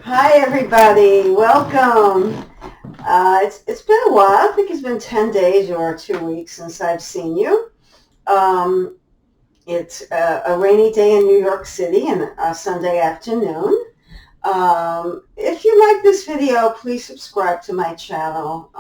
Hi everybody, welcome. It's been a while. I think it's been 10 days or 2 weeks since I've seen you. Um, it's a rainy day in New York City and a Sunday afternoon. If you like this video, please subscribe to my channel,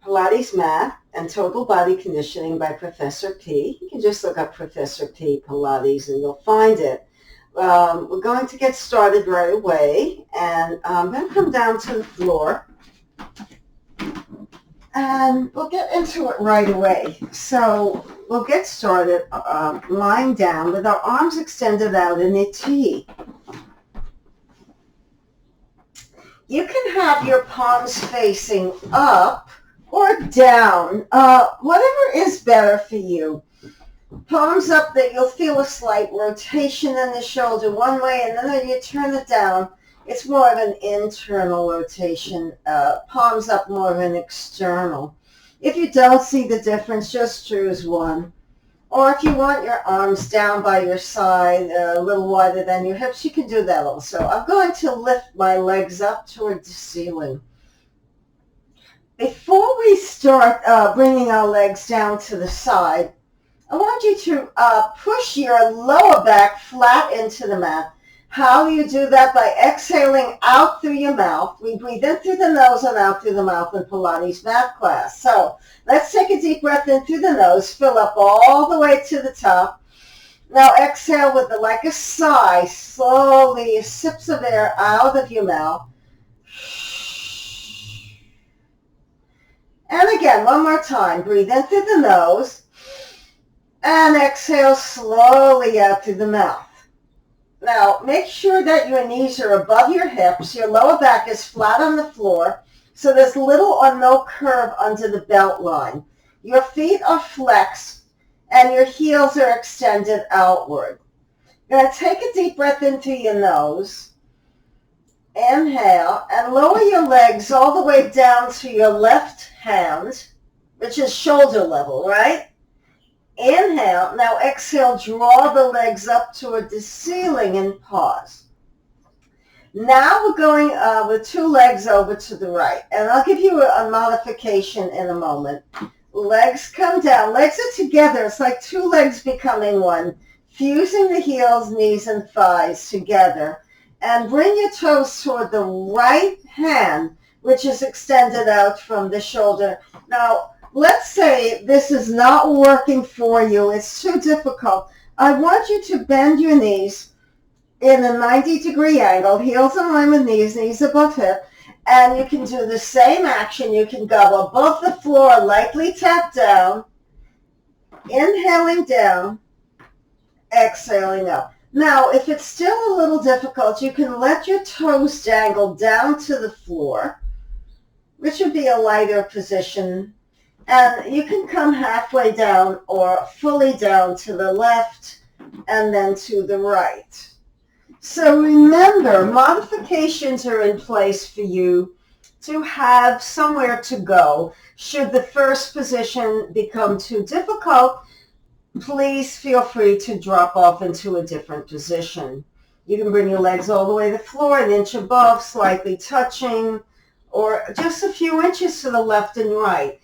Pilates Math and Total Body Conditioning by Professor P. You can just look up Professor P Pilates and you'll find it. We're going to get started right away, and I'm going to come down to the floor, and we'll get into it right away. So we'll get started lying down with our arms extended out in a T. You can have your palms facing up or down, whatever is better for you. Palms up, that you'll feel a slight rotation in the shoulder one way, and then when you turn it down, it's more of an internal rotation. Palms up, more of an external. If you don't see the difference, just choose one. Or if you want your arms down by your side, a little wider than your hips, you can do that also. I'm going to lift my legs up toward the ceiling. Before we start bringing our legs down to the side, I want you to push your lower back flat into the mat. How do you do that? By exhaling out through your mouth. We breathe in through the nose and out through the mouth in Pilates math class. So let's take a deep breath in through the nose, fill up all the way to the top. Now exhale with like a sigh, slowly sips of air out of your mouth. And again, one more time. Breathe in through the nose. And exhale slowly out through the mouth. Now, make sure that your knees are above your hips. Your lower back is flat on the floor, so there's little or no curve under the belt line. Your feet are flexed, and your heels are extended outward. You're going to take a deep breath in through your nose. Inhale, and lower your legs all the way down to your left hand, which is shoulder level, right? Inhale. Now exhale, draw the legs up toward the ceiling and pause. Now we're going with two legs over to the right. And I'll give you a modification in a moment. Legs come down. Legs are together. It's like two legs becoming one. Fusing the heels, knees, and thighs together. And bring your toes toward the right hand, which is extended out from the shoulder. Now, let's say this is not working for you. It's too difficult. I want you to bend your knees in a 90-degree angle, heels in line with knees, knees above hip, and you can do the same action. You can go above the floor, lightly tap down, inhaling down, exhaling up. Now, if it's still a little difficult, you can let your toes dangle down to the floor, which would be a lighter position. And you can come halfway down or fully down to the left and then to the right. So remember, modifications are in place for you to have somewhere to go. Should the first position become too difficult, please feel free to drop off into a different position. You can bring your legs all the way to the floor, an inch above, slightly touching, or just a few inches to the left and right.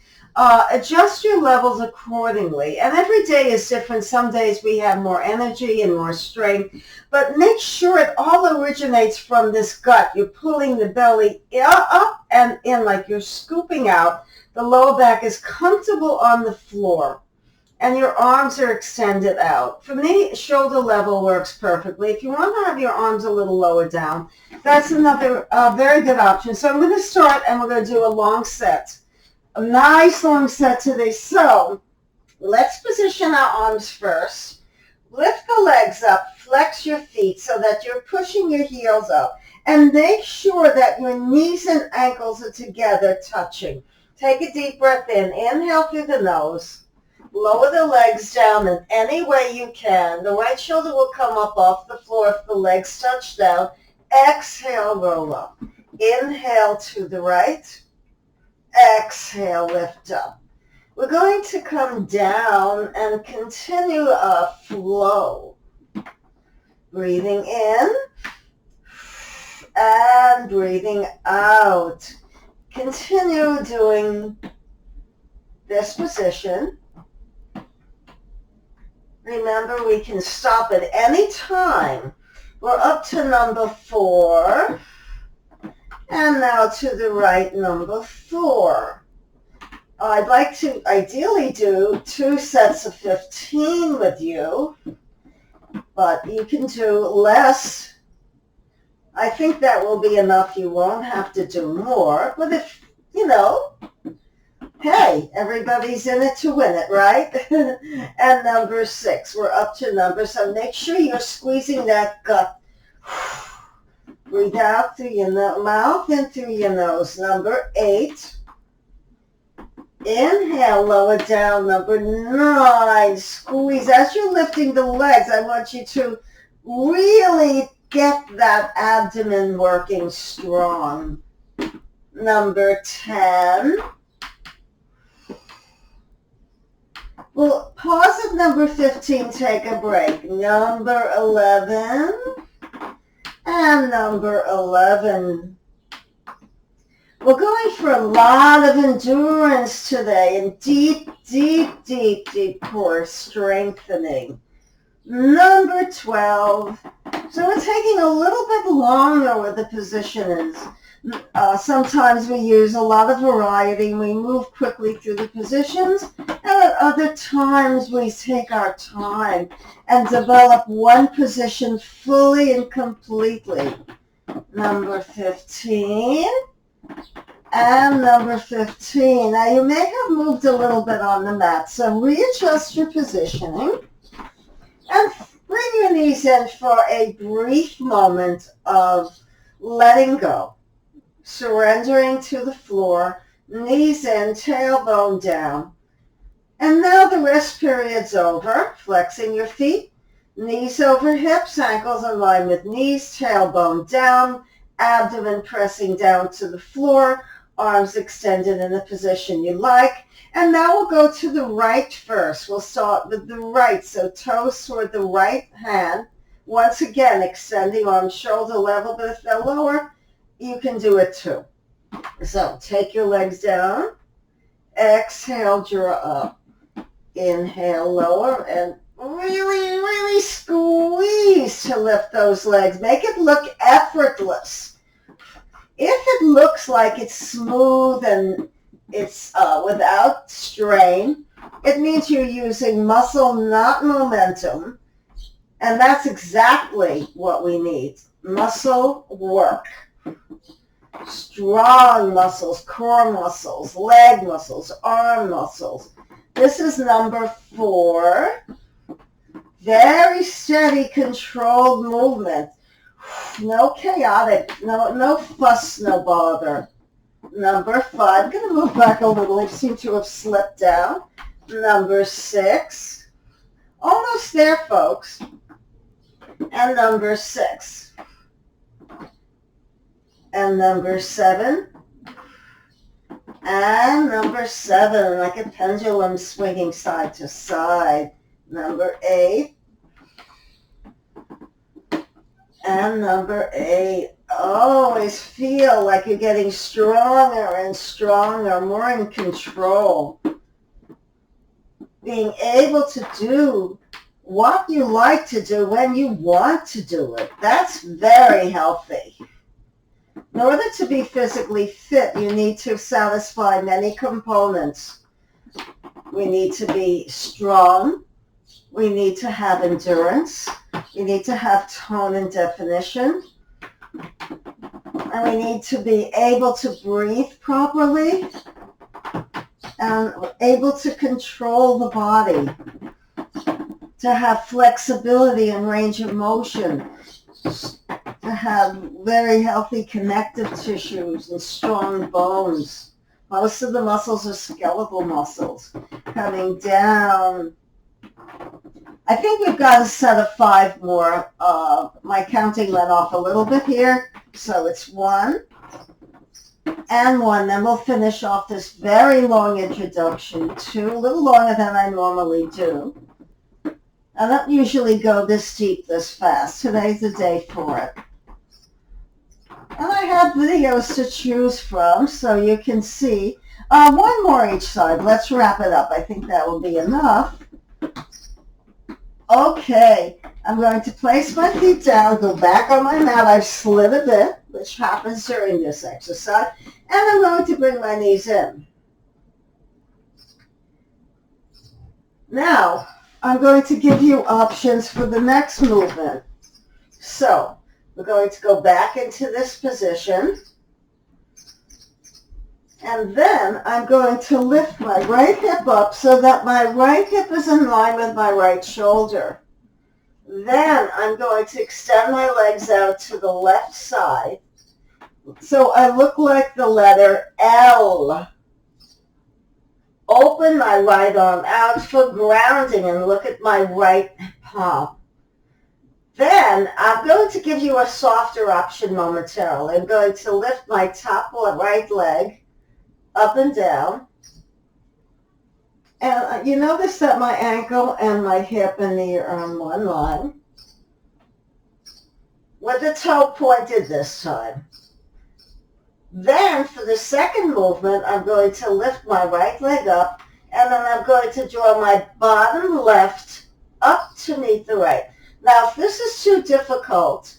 Adjust your levels accordingly. And every day is different. Some days we have more energy and more strength. But make sure it all originates from this gut. You're pulling the belly up and in like you're scooping out. The lower back is comfortable on the floor. And your arms are extended out. For me, shoulder level works perfectly. If you want to have your arms a little lower down, that's another very good option. So I'm going to start, and we're going to do a long set. A nice long set today. So let's position our arms first. Lift the legs up, flex your feet so that you're pushing your heels up. And make sure that your knees and ankles are together, touching. Take a deep breath in. Inhale through the nose. Lower the legs down in any way you can. The right shoulder will come up off the floor if the legs touch down. Exhale, roll up. Inhale to the right. Exhale, lift up. We're going to come down and continue a flow. Breathing in and breathing out. Continue doing this position. Remember, we can stop at any time. We're up to number 4. And now to the right, number 4. I'd like to ideally do 2 sets of 15 with you, but you can do less. I think that will be enough. You won't have to do more. But if, hey, everybody's in it to win it, right? And number 6, we're up to number 7. Make sure you're squeezing that gut. Breathe out through your mouth and through your nose. Number 8. Inhale, lower down. Number 9, squeeze. As you're lifting the legs, I want you to really get that abdomen working strong. Number 10. We'll pause at number 15, take a break. Number 11. And number 11. We're going for a lot of endurance today and deep, deep, deep, deep core strengthening. Number 12. So we're taking a little bit longer with the positions. Sometimes we use a lot of variety and we move quickly through the positions. And at other times we take our time and develop one position fully and completely. Number 15. And number 15. Now you may have moved a little bit on the mat, so readjust your positioning and bring your knees in for a brief moment of letting go, surrendering to the floor, knees in, tailbone down. And now the rest period's over, flexing your feet, knees over hips, ankles in line with knees, tailbone down, abdomen pressing down to the floor, arms extended in the position you like. And now we'll go to the right first. We'll start with the right, so toes toward the right hand. Once again, extending arms shoulder level, but if they're lower, you can do it too. So take your legs down, exhale, draw up, inhale, lower, and really, really squeeze to lift those legs. Make it look effortless. If it looks like it's smooth and it's without strain, it means you're using muscle, not momentum. And that's exactly what we need. Muscle work. Strong muscles, core muscles, leg muscles, arm muscles. This is number 4. Very steady, controlled movement. No chaotic, no fuss, no bother. Number 5, I'm going to move back a little. I seem to have slipped down. Number 6. Almost there, folks. And number 6. And number 7. And number 7, like a pendulum swinging side to side. Number 8. And number 8. Always feel like you're getting stronger and stronger, more in control. Being able to do what you like to do when you want to do it. That's very healthy. In order to be physically fit, you need to satisfy many components. We need to be strong. We need to have endurance. We need to have tone and definition. And we need to be able to breathe properly and able to control the body, to have flexibility and range of motion, to have very healthy connective tissues and strong bones. Most of the muscles are skeletal muscles. Coming down. I think we've got a set of 5 more. My counting went off a little bit here. So it's 1 and 1. Then we'll finish off this very long introduction. 2, a little longer than I normally do. I don't usually go this deep this fast. Today's the day for it. And I have videos to choose from, so you can see. One more each side. Let's wrap it up. I think that will be enough. Okay, I'm going to place my feet down, go back on my mat. I've slid a bit, which happens during this exercise, and I'm going to bring my knees in. Now, I'm going to give you options for the next movement. So, we're going to go back into this position. And then I'm going to lift my right hip up so that my right hip is in line with my right shoulder. Then I'm going to extend my legs out to the left side. So I look like the letter L. Open my right arm out for grounding and look at my right palm. Then I'm going to give you a softer option momentarily. I'm going to lift my top right leg up and down. And you notice that my ankle and my hip and knee are on one line, with the toe pointed this time. Then for the second movement, I'm going to lift my right leg up, and then I'm going to draw my bottom left up to meet the right. Now, if this is too difficult,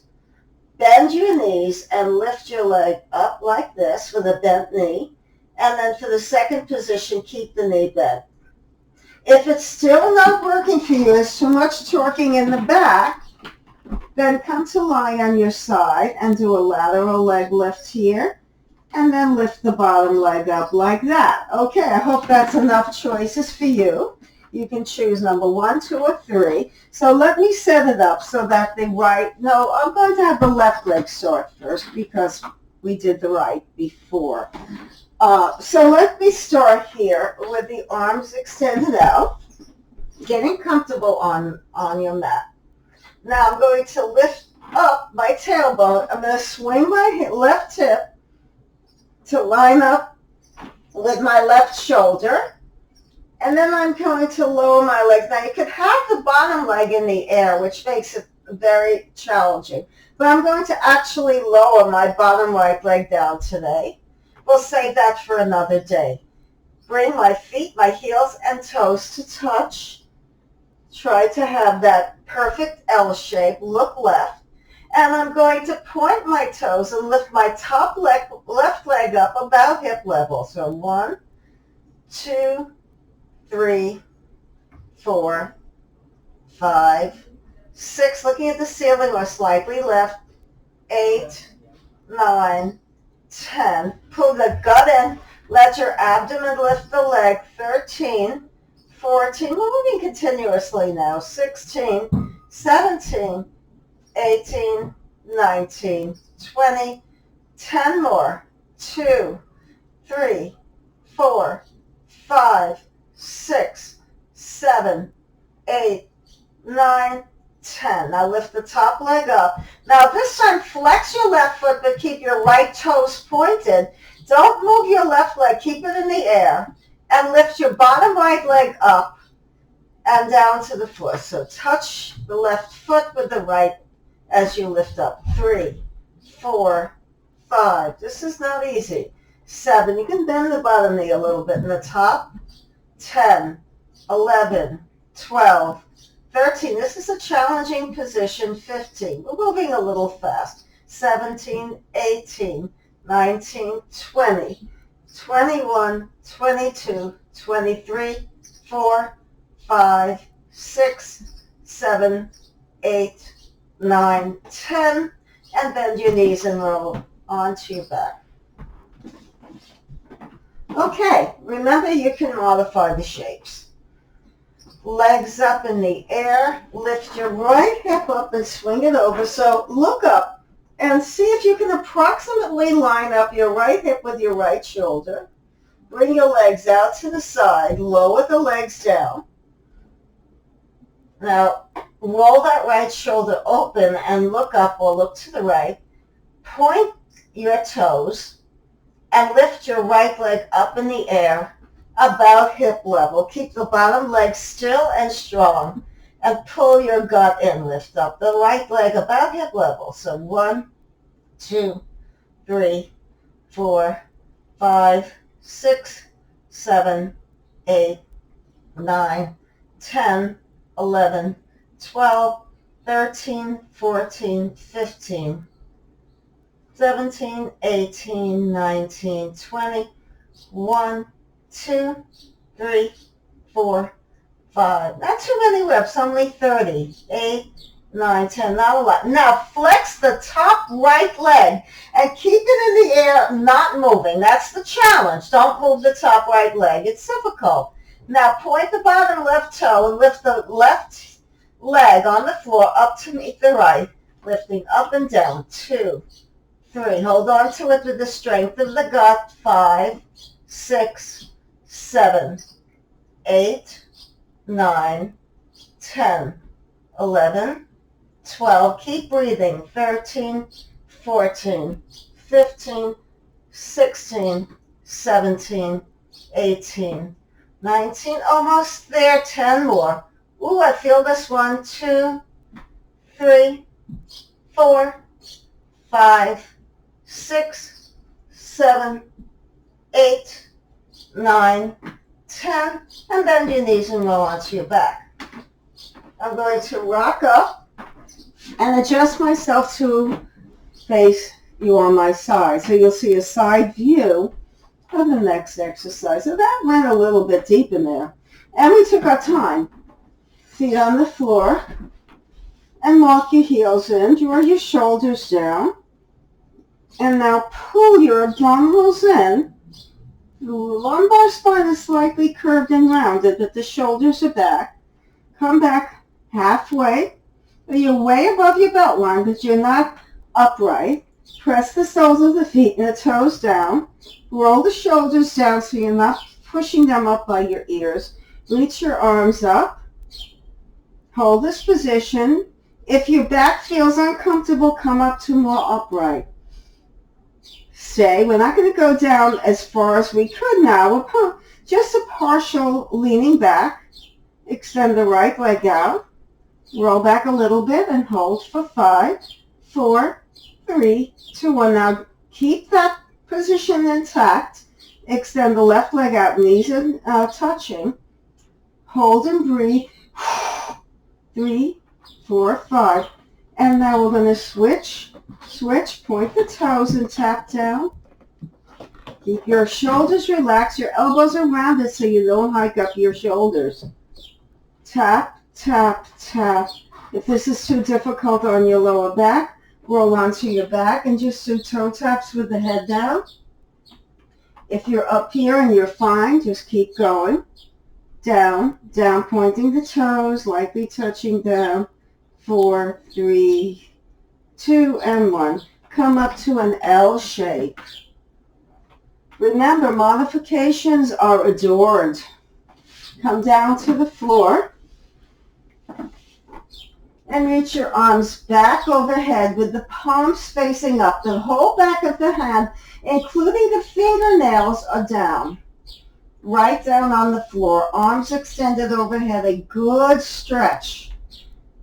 bend your knees and lift your leg up like this with a bent knee. And then for the second position, keep the knee bent. If it's still not working for you, there's too much torquing in the back, then come to lie on your side and do a lateral leg lift here, and then lift the bottom leg up like that. Okay, I hope that's enough choices for you. You can choose number 1, 2, or 3. So let me set it up so that I'm going to have the left leg start first because we did the right before. So let me start here with the arms extended out, getting comfortable on your mat. Now I'm going to lift up my tailbone. I'm going to swing my left hip to line up with my left shoulder. And then I'm going to lower my legs. Now you could have the bottom leg in the air, which makes it very challenging. But I'm going to actually lower my bottom right leg down today. We'll save that for another day. Bring my feet, my heels, and toes to touch. Try to have that perfect L shape. Look left. And I'm going to point my toes and lift my top left leg up about hip level. So 1, 2, 3, 4, 5, 6. Looking at the ceiling or slightly left. 8, 9, 10. Pull the gut in. Let your abdomen lift the leg. 13, 14. We're moving continuously now. 16, 17, 18, 19, 20. 10 more. 2, 3, 4, 5, 6, 7, 8, 9, 10. Now lift the top leg up. Now this time flex your left foot but keep your right toes pointed. Don't move your left leg. Keep it in the air. And lift your bottom right leg up and down to the floor. So touch the left foot with the right as you lift up. 3, 4, 5. This is not easy. 7. You can bend the bottom knee a little bit in the top. 10, 11, 12, 13. This is a challenging position. 15. We're moving a little fast. 17, 18, 19, 20, 21, 22, 23, 4, 5, 6, 7, 8, 9, 10. And bend your knees and roll onto your back. Okay, remember you can modify the shapes. Legs up in the air, lift your right hip up and swing it over. So look up and see if you can approximately line up your right hip with your right shoulder. Bring your legs out to the side, lower the legs down. Now roll that right shoulder open and look up or look to the right. Point your toes and lift your right leg up in the air about hip level. Keep the bottom leg still and strong and pull your gut in. Lift up the right leg about hip level. So 1, 2, 3, 4, 5, 6, 7, 8, 9, 10, 11, 12, 13, 14, 15, 17, 18, 19, 20, 1, 2, 3, 4, 5. Not too many reps, only 30. 8, 9, 10, not a lot. Now flex the top right leg and keep it in the air, not moving. That's the challenge. Don't move the top right leg. It's difficult. Now point the bottom left toe and lift the left leg on the floor up to meet the right, lifting up and down. 2, 3. Hold on to it with the strength of the gut. 5, 6, 7, 8, 9, 10, 11, 12. Keep breathing. 13, 14, 15, 16, 17, 18, 19. Almost there. 10 more. Ooh, I feel this one. 2, 3, 4, 5, 6, 7, 8, 9, 10, and bend your knees and roll onto your back. I'm going to rock up and adjust myself to face you on my side. So you'll see a side view of the next exercise. So that went a little bit deep in there. And we took our time. Feet on the floor. And walk your heels in. Draw your shoulders down. And now pull your abdominals in. The lumbar spine is slightly curved and rounded, but the shoulders are back. Come back halfway. You're way above your belt line, but you're not upright. Press the soles of the feet and the toes down. Roll the shoulders down so you're not pushing them up by your ears. Reach your arms up. Hold this position. If your back feels uncomfortable, come up to more upright. Stay. We're not going to go down as far as we could now. We're just a partial leaning back. Extend the right leg out. Roll back a little bit and hold for 5, 4, 3, 2, 1. Now keep that position intact. Extend the left leg out, knees are touching. Hold and breathe. 3, 4, 5. And now we're going to switch, point the toes and tap down. Keep your shoulders relaxed. Your elbows are rounded so you don't hike up your shoulders. Tap, tap, tap. If this is too difficult on your lower back, roll onto your back and just do toe taps with the head down. If you're up here and you're fine, just keep going. Down, down, pointing the toes, lightly touching down. 4, 3, 2, and 1. Come up to an L shape. Remember, modifications are adored. Come down to the floor and reach your arms back overhead with the palms facing up. The whole back of the hand, including the fingernails, are down. Right down on the floor, arms extended overhead, a good stretch.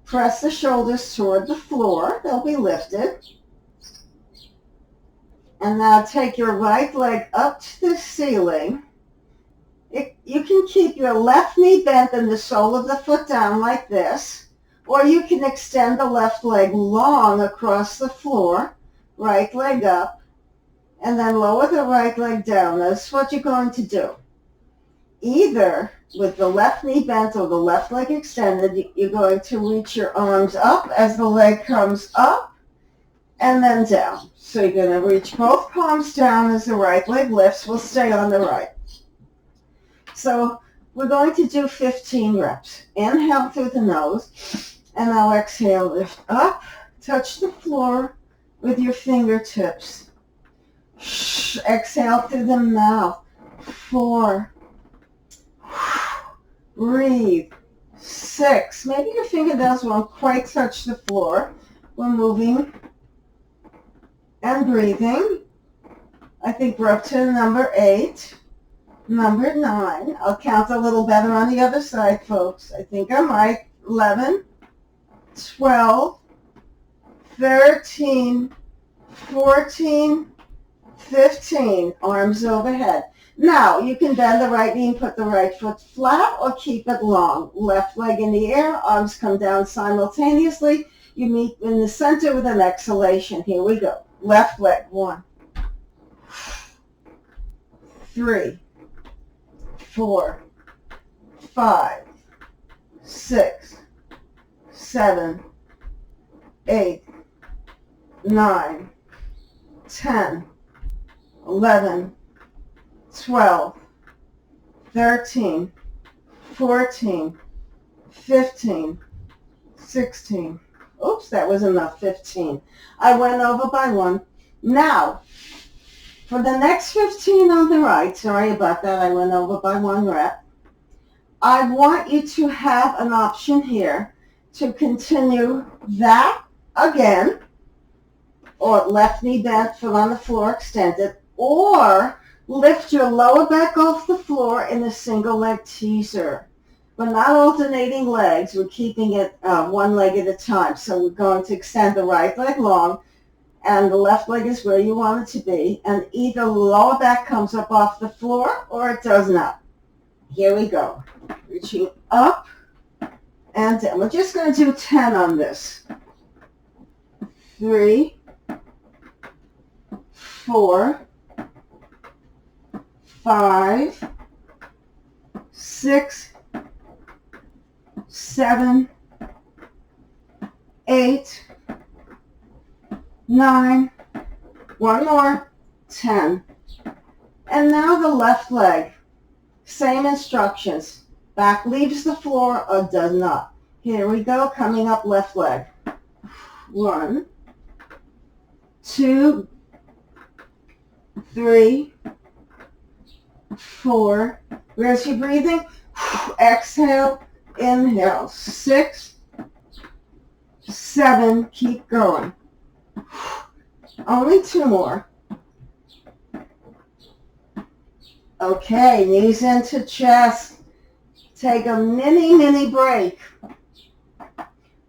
Press the shoulders toward the floor. They'll be lifted. And now take your right leg up to the ceiling. You can keep your left knee bent and the sole of the foot down like this, or you can extend the left leg long across the floor, right leg up, and then lower the right leg down. That's what you're going to do. Either with the left knee bent or the left leg extended, you're going to reach your arms up as the leg comes up and then down. So you're going to reach both palms down as the right leg lifts. We'll stay on the right. So we're going to do 15 reps. Inhale through the nose, and now exhale, lift up, touch the floor with your fingertips. Exhale through the mouth. 4. Breathe. 6. Maybe your fingernails won't quite touch the floor. We're moving and breathing. I think we're up to number 8. Number 9. I'll count a little better on the other side, folks. I think I'm right. 11, 12, 13, 14, 15, arms overhead. Now, you can bend the right knee and put the right foot flat or keep it long. Left leg in the air, arms come down simultaneously. You meet in the center with an exhalation. Here we go. Left leg, 1, 3, 4, 5, 6, 7, 8, 9, 10, 11, 12, 13, 14, 15, 16. Oops, that was enough, 15. I went over by 1. Now, for the next 15 on the right, sorry about that, I went over by 1 rep. I want you to have an option here to continue that again, or left knee bent, foot on the floor extended, or lift your lower back off the floor in a single leg teaser. We're not alternating legs. We're keeping it one leg at a time. So we're going to extend the right leg long, and the left leg is where you want it to be. And either the lower back comes up off the floor or it does not. Here we go. Reaching up and down. We're just going to do 10 on this. 3, 4, 5, 6, 7, 8, 9, one more, 10. And now the left leg. Same instructions. Back leaves the floor or does not. Here we go, coming up left leg. 1, 2, 3, 4. Where's your breathing? Exhale, inhale. 6, 7, keep going. Only 2 more. Okay, knees into chest. Take a mini break.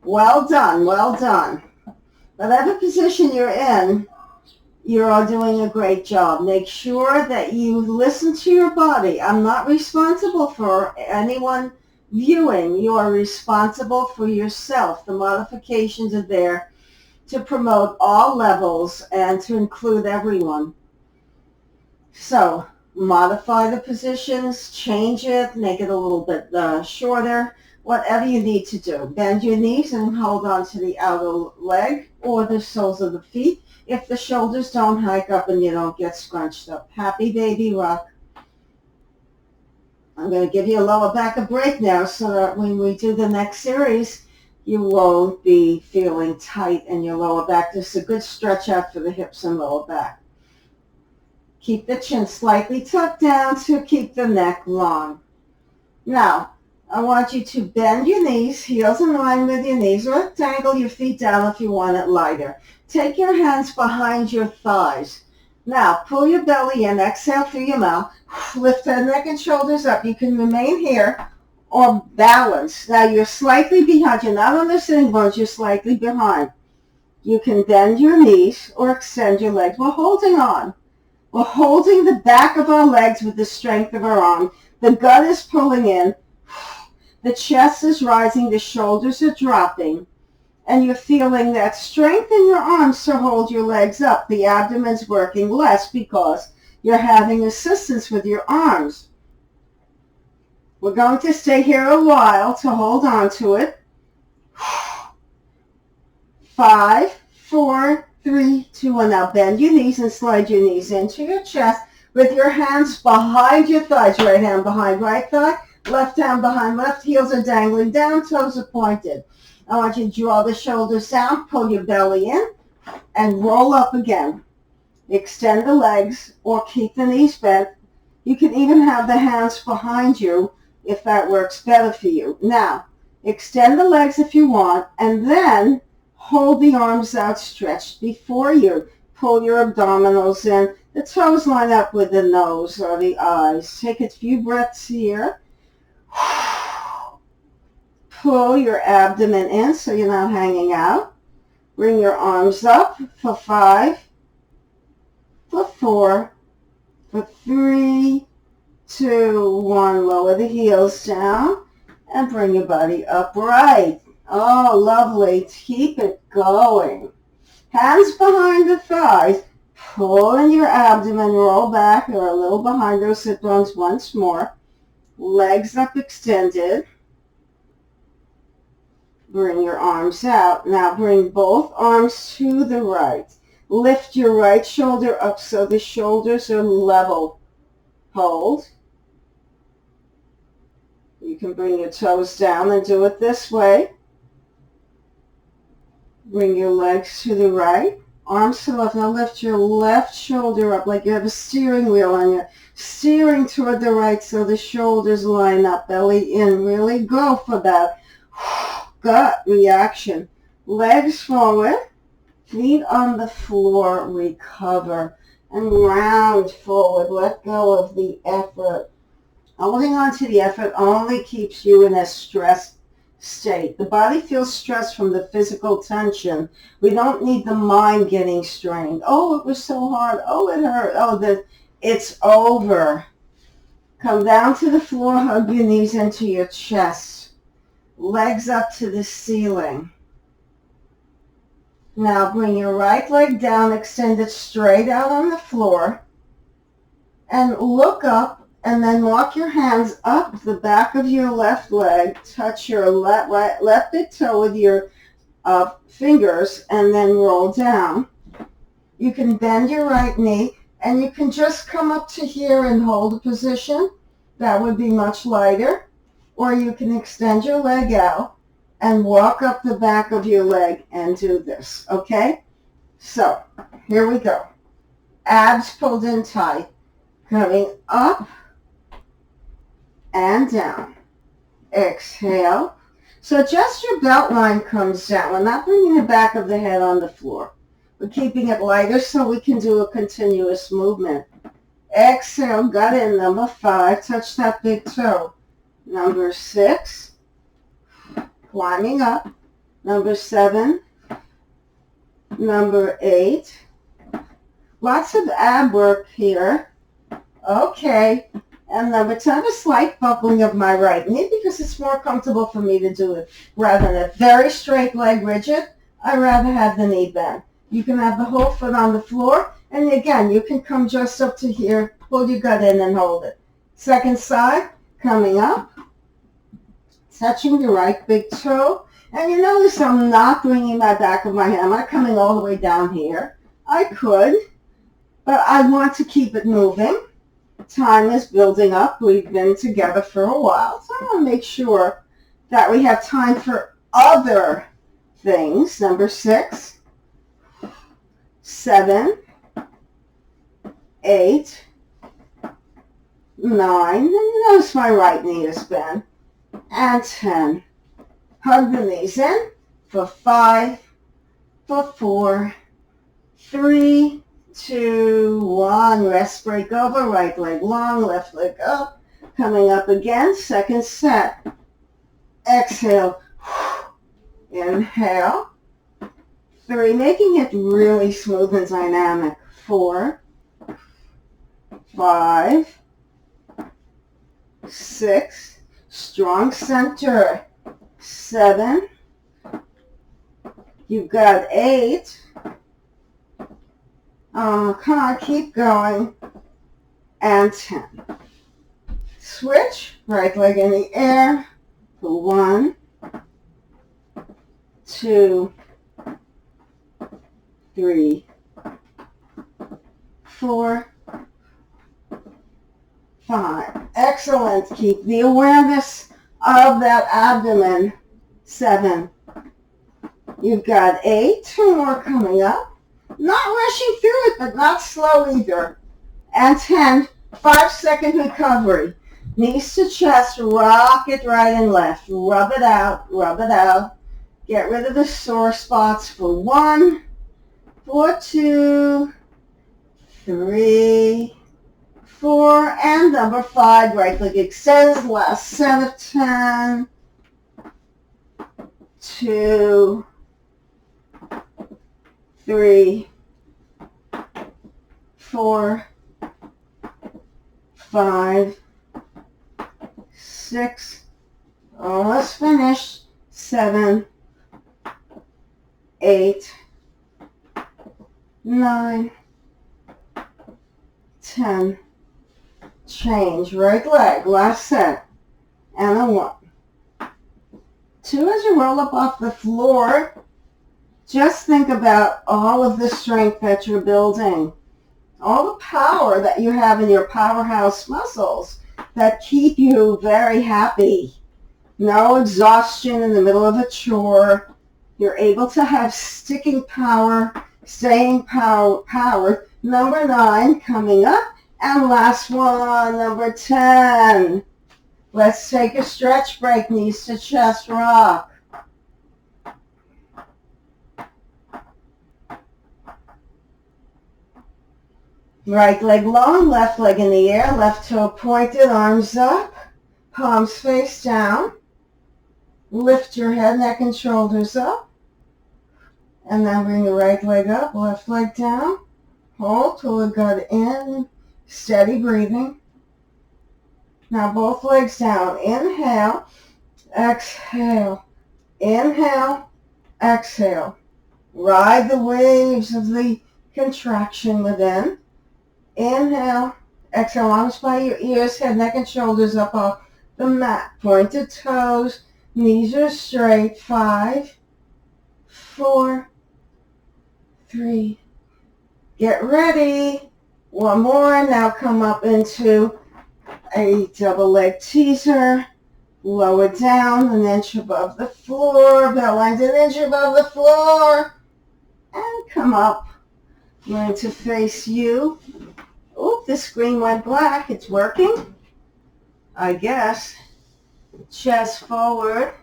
Well done, well done. Whatever position you're in, you are doing a great job. Make sure that you listen to your body. I'm not responsible for anyone viewing. You are responsible for yourself. The modifications are there to promote all levels and to include everyone. So modify the positions, change it, make it a little bit shorter, whatever you need to do. Bend your knees and hold on to the outer leg or the soles of the feet if the shoulders don't hike up and you don't get scrunched up. Happy baby rock. I'm going to give you a lower back a break now so that when we do the next series, you won't be feeling tight in your lower back. This is a good stretch out for the hips and lower back. Keep the chin slightly tucked down to keep the neck long. Now, I want you to bend your knees, heels in line with your knees, or dangle your feet down if you want it lighter. Take your hands behind your thighs. Now, pull your belly in, exhale through your mouth, lift the neck and shoulders up. You can remain here or balance. Now, you're slightly behind. You're not on the sitting bones, you're slightly behind. You can bend your knees or extend your legs. We're holding on. We're holding the back of our legs with the strength of our arm. The gut is pulling in. The chest is rising. The shoulders are dropping. And you're feeling that strength in your arms to hold your legs up. The abdomen's working less because you're having assistance with your arms. We're going to stay here a while to hold on to it. 5, 4, 3, 2, 1. Now bend your knees and slide your knees into your chest with your hands behind your thighs. Right hand behind right thigh, left hand behind left. Heels are dangling down, toes are pointed. I want you to draw the shoulders down, pull your belly in, and roll up again. Extend the legs or keep the knees bent. You can even have the hands behind you if that works better for you. Now, extend the legs if you want, and then hold the arms outstretched before you. Pull your abdominals in. The toes line up with the nose or the eyes. Take a few breaths here. Pull your abdomen in so you're not hanging out. Bring your arms up for 5, for 4, for 3, 2, 1. Lower the heels down and bring your body upright. Oh, lovely. Keep it going. Hands behind the thighs. Pull in your abdomen, roll back or a little behind those sit bones once more. Legs up extended. Bring your arms out. Now bring both arms to the right. Lift your right shoulder up so the shoulders are level. Hold. You can bring your toes down and do it this way. Bring your legs to the right. Arms to the left. Now lift your left shoulder up like you have a steering wheel and you're steering toward the right so the shoulders line up. Belly in. Really go for that gut reaction. Legs forward. Feet on the floor. Recover. And round forward. Let go of the effort. Holding on to the effort only keeps you in a stressed state. The body feels stress from the physical tension. We don't need the mind getting strained. Oh, it was so hard. Oh, it hurt. Oh, it's over. Come down to the floor. Hug your knees into your chest. Legs up to the ceiling. Now bring your right leg down, extend it straight out on the floor, and look up. And then walk your hands up the back of your left leg, touch your left big toe with your fingers, and then roll down. You can bend your right knee, and you can just come up to here and hold a position. That would be much lighter. Or you can extend your leg out and walk up the back of your leg and do this, okay? So, here we go. Abs pulled in tight, coming up, and down. Exhale. So just your belt line comes down. We're not bringing the back of the head on the floor. We're keeping it lighter so we can do a continuous movement. Exhale, gut in. Number 5, touch that big toe. Number 6, climbing up. Number 7, number 8. Lots of ab work here. Okay. And number 10, a slight buckling of my right knee because it's more comfortable for me to do it. Rather than a very straight leg rigid, I'd rather have the knee bent. You can have the whole foot on the floor. And again, you can come just up to here, pull your gut in and hold it. Second side, coming up, touching the right big toe. And you notice I'm not bringing my back of my hand. I'm not coming all the way down here. I could, but I want to keep it moving. Time is building up. We've been together for a while, so I want to make sure that we have time for other things. Number 6, 7, 8, 9, and notice my right knee is bent, and 10. Hug the knees in for 5, for 4, 3, 2, 1. Rest, break over. Right leg long, left leg up. Coming up again. Second set. Exhale. Inhale. 3. Making it really smooth and dynamic. 4, 5, 6. Strong center. 7. You've got 8. Come on, keep going. And 10. Switch, right leg in the air. 1, 2, 3, 4, 5. Excellent. Keep the awareness of that abdomen. 7. You've got 8. 2 more coming up. Not rushing through it, but not slow either. And 10, 5-second recovery. Knees to chest, rock it right and left. Rub it out, rub it out. Get rid of the sore spots for 1, for 2, 3, 4, and number 5. Right leg extends, last set of 10, 2, 3, 4, 5, 6, almost finished, 7, 8, 9, 10. Change, right leg, last set, and a 1. 2, as you roll up off the floor, just think about all of the strength that you're building, all the power that you have in your powerhouse muscles that keep you very happy. No exhaustion in the middle of a chore. You're able to have sticking power, staying power. Number 9 coming up. And last one, number 10. Let's take a stretch break, knees to chest rock. Right leg long, left leg in the air, left toe pointed, arms up, palms face down. Lift your head, neck, and shoulders up. And then bring the right leg up, left leg down. Hold till the gut in. Steady breathing. Now both legs down. Inhale, exhale. Inhale, exhale. Ride the waves of the contraction within. Inhale, exhale, arms by your ears, head, neck, and shoulders up off the mat. Pointed toes, knees are straight. 5, 4, 3. Get ready. One more. Now come up into a double leg teaser. Lower down an inch above the floor. Bell lines an inch above the floor. And come up. I'm going to face you. Oh, the screen went black. It's working, I guess. Chest forward.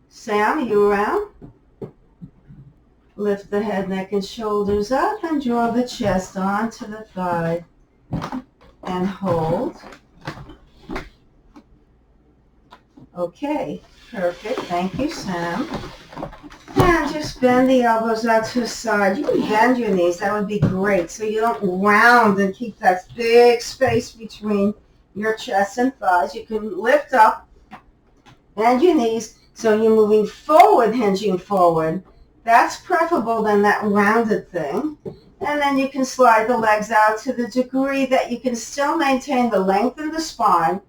Sam, are you around? Lift the head, neck, and shoulders up and draw the chest onto the thigh. And hold. Okay, perfect. Thank you, Sam. And just bend the elbows out to the side. You can bend your knees. That would be great. So you don't round and keep that big space between your chest and thighs. You can lift up, bend your knees, so you're moving forward, hinging forward. That's preferable than that rounded thing. And then you can slide the legs out to the degree that you can still maintain the length in the spine,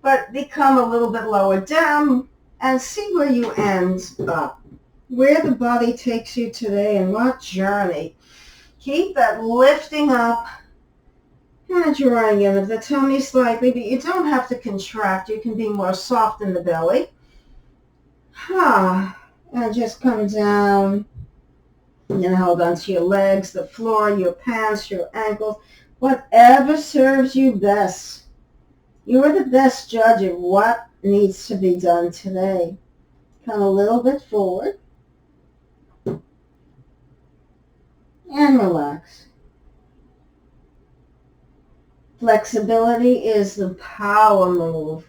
but become a little bit lower down and see where you end up, where the body takes you today and what journey. Keep that lifting up and drawing in of the tummy slightly, but you don't have to contract. You can be more soft in the belly. And just come down and hold onto your legs, the floor, your pants, your ankles, whatever serves you best. You are the best judge of what needs to be done today. Come a little bit forward and relax. Flexibility is the power move.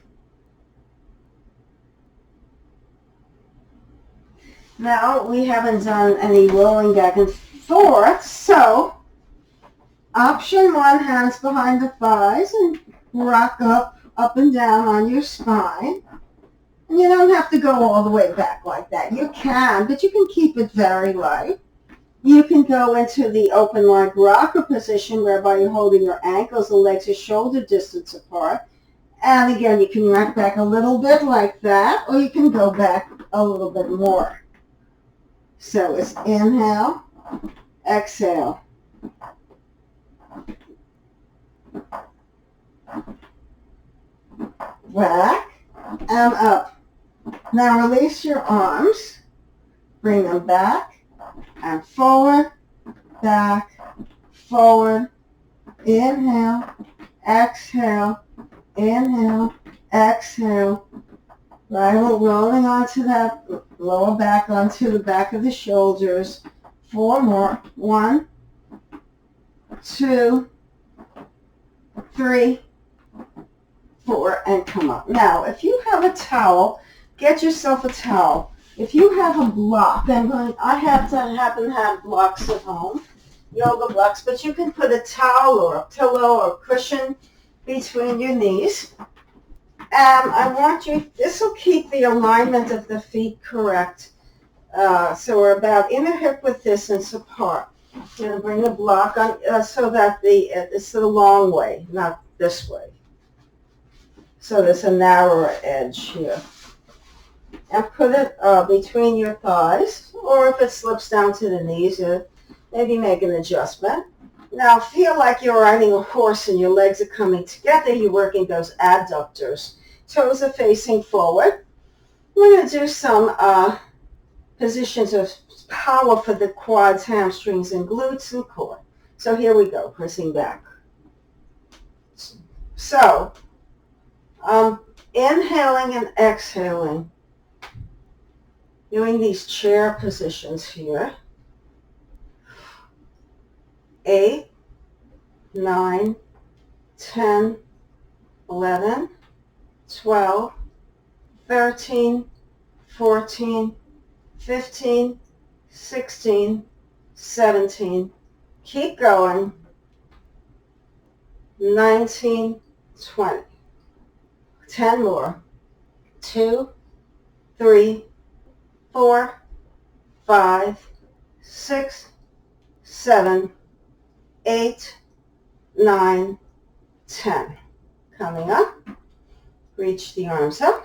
Now, we haven't done any rolling back and forth, so option 1, hands behind the thighs and rock up and down on your spine. And you don't have to go all the way back like that. You can, but you can keep it very light. You can go into the open leg rocker position whereby you're holding your ankles, the legs are shoulder distance apart. And again, you can rock back a little bit like that, or you can go back a little bit more. So it's inhale, exhale. Back and up. Now release your arms. Bring them back and forward, back, forward. Inhale, exhale, inhale, exhale. Right, we're rolling onto that lower back, onto the back of the shoulders. 4 more. 1, 2, 3, 4, and come up. Now, if you have a towel, get yourself a towel. If you have a block, I happen to have blocks at home. yoga blocks, but you can put a towel or a pillow or a cushion between your knees. I want you, this will keep the alignment of the feet correct. So we're about inner hip width distance apart. I'm going to bring the block on so that it's the long way, not this way. So there's a narrower edge here. And put it between your thighs, or if it slips down to the knees, maybe make an adjustment. Now feel like you're riding a horse and your legs are coming together. You're working those adductors. Toes are facing forward. We're going to do some positions of power for the quads, hamstrings, and glutes and core. So here we go, pressing back. So inhaling and exhaling, doing these chair positions here. 8, 9, 10, 11, 12, 13, 14, 15, 16, 17. Keep going. 19, 20. 10 more. 2, 3, 4, 5, 6, 7, 8, 9, 10. Coming up. Reach the arms up.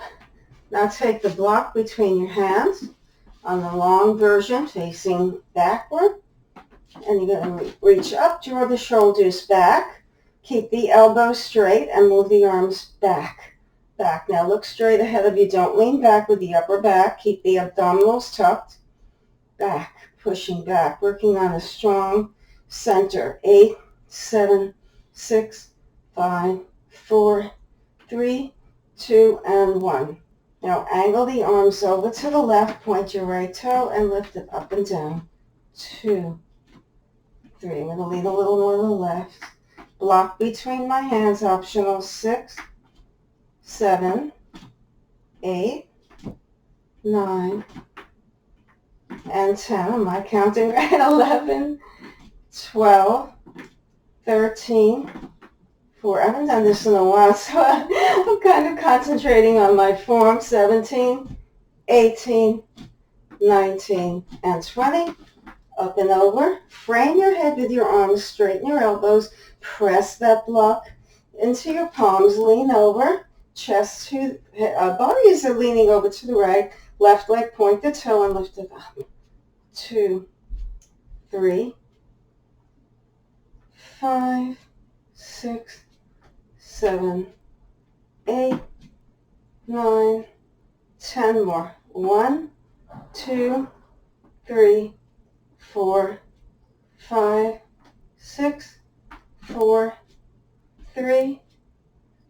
Now take the block between your hands on the long version facing backward. And you're going to reach up, draw the shoulders back. Keep the elbows straight and move the arms back. Back. Now look straight ahead of you. Don't lean back with the upper back. Keep the abdominals tucked. Back. Pushing back. Working on a strong center. 8, 7, 6, 5, 4, 3, 2, and 1. Now angle the arms over to the left, point your right toe, and lift it up and down. 2, 3. I'm going to lean a little more to the left. Block between my hands, optional. 6, 7, 8, 9, and 10. Am I counting right? 11, 12, 13, 4. I haven't done this in a while, so I'm kind of concentrating on my form. 17, 18, 19, and 20. Up and over. Frame your head with your arms, straighten your elbows, press that block into your palms, lean over, chest to, bodies are leaning over to the right, left leg, point the toe and lift it up. 2, 3, 5, 6, 7, 8, 9, 10 more. 1, 2, 3, 4, 5, 6, 4, 3,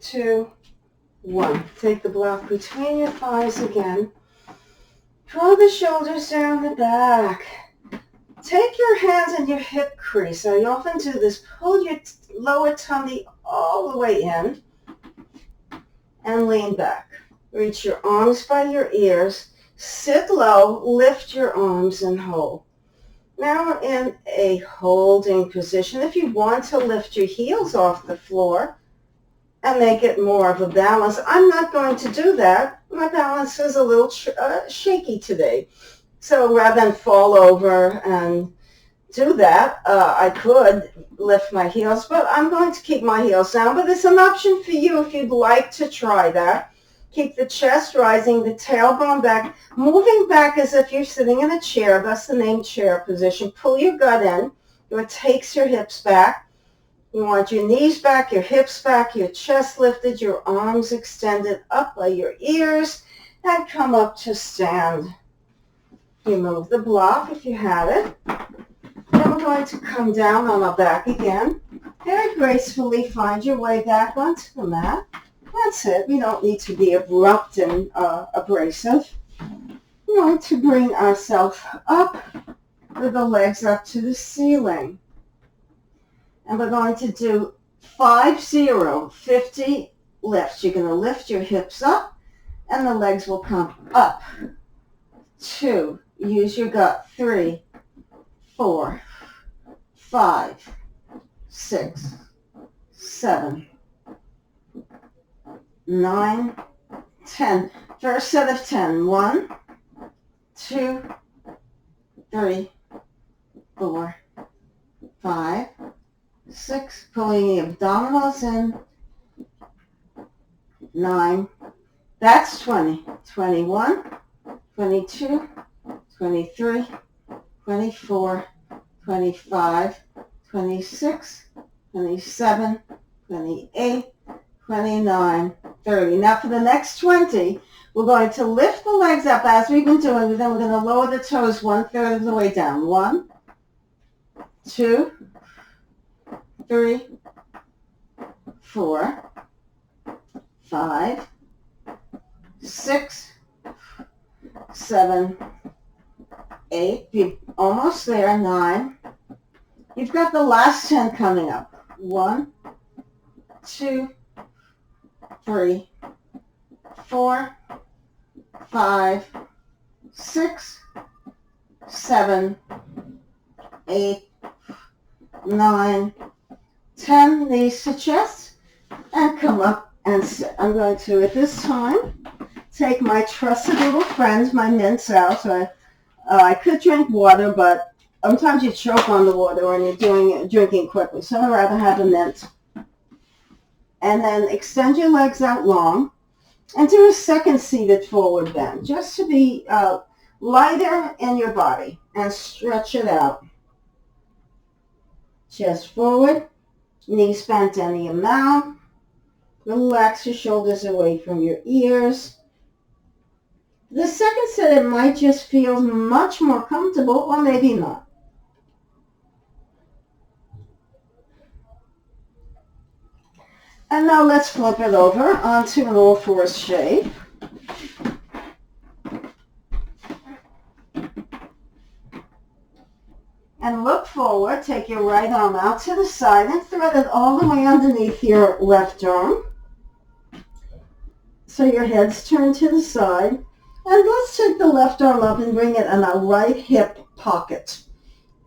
2, 1. Take the block between your thighs again. Draw the shoulders down the back. Take your hands in your hip crease. I often do this. Pull your lower tummy all the way in and lean back. Reach your arms by your ears. Sit low. Lift your arms and hold. Now we're in a holding position. If you want to lift your heels off the floor and make it more of a balance, I'm not going to do that. My balance is a little shaky today. So rather than fall over and do that, I could lift my heels, but I'm going to keep my heels down. But it's an option for you if you'd like to try that. Keep the chest rising, the tailbone back, moving back as if you're sitting in a chair. That's the name chair position. Pull your gut in. It takes your hips back. You want your knees back, your hips back, your chest lifted, your arms extended up by your ears, and come up to stand. Remove the block if you have it. Then we're going to come down on our back again. Very gracefully find your way back onto the mat. That's it. We don't need to be abrupt and abrasive. We're going to bring ourselves up with the legs up to the ceiling. And we're going to do 50 lifts. You're going to lift your hips up and the legs will come up. 2, use your gut. 3, 4, 5, 6, 7, 9, 10. First set of 10. 1, 2, 3, 4, 5, 6. Pulling the abdominals in. 9. That's 20. 21, 22, 23, 24, 25, 26, 27, 28, 29, 30. Now for the next 20, we're going to lift the legs up as we've been doing, but then we're going to lower the toes 1/3 of the way down. 1, 2, 3, 4, 5, 6, 7, 8. Be almost there. 9. You've got the last 10 coming up. 1, 2, 3, 4, 5, 6, 7, 8, 9, 10. Knees to chest and come up and sit. I'm going to, at this time, take my trusted little friend, my mints out. So I could drink water, but sometimes you choke on the water when you're drinking quickly. So I'd rather have a mint. And then extend your legs out long and do a second seated forward bend, just to be lighter in your body, and stretch it out. Chest forward, knees bent any amount. Relax your shoulders away from your ears. The second set, it might just feel much more comfortable, or maybe not. And now let's flip it over onto an all-fours shape. And look forward. Take your right arm out to the side and thread it all the way underneath your left arm. So your head's turned to the side. And let's take the left arm up and bring it in our right hip pocket.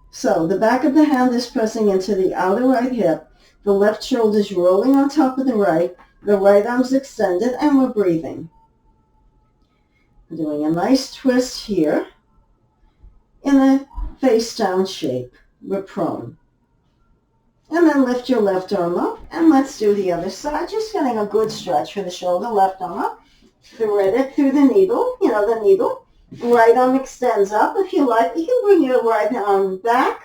So the back of the hand is pressing into the outer right hip. The left shoulder is rolling on top of the right arm's extended, and we're breathing. We're doing a nice twist here in a face down shape. We're prone. And then lift your left arm up, and let's do the other side. Just getting a good stretch for the shoulder. Left arm up, thread it through the needle, the needle. Right arm extends up. If you like, you can bring your right arm back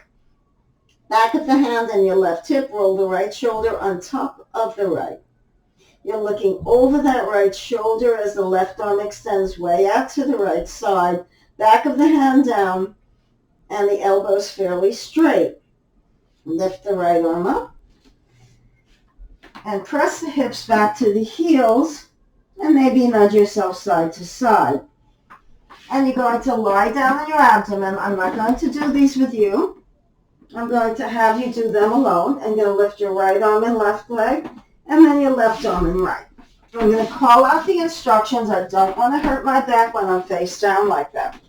of the hand and your left hip. Roll the right shoulder on top of the right. You're looking over that right shoulder as the left arm extends way out to the right side. Back of the hand down, and the elbows fairly straight. Lift the right arm up and press the hips back to the heels, and maybe nudge yourself side to side. And you're going to lie down on your abdomen. I'm not going to do these with you. I'm going to have you do them alone. I'm going to lift your right arm and left leg, and then your left arm and right. I'm going to call out the instructions. I don't want to hurt my back when I'm face down like that.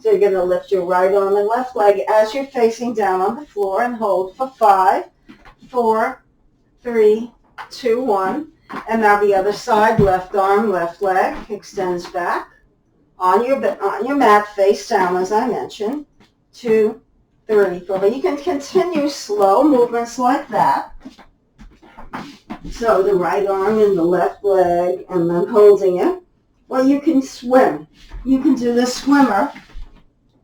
So you're going to lift your right arm and left leg as you're facing down on the floor, and hold for 5, 4, 3, 2, 1. And now the other side, left arm, left leg, extends back on your mat, face down as I mentioned. 2, 3, 4. But you can continue slow movements like that. So the right arm and the left leg, and then holding it. Or you can swim. You can do the swimmer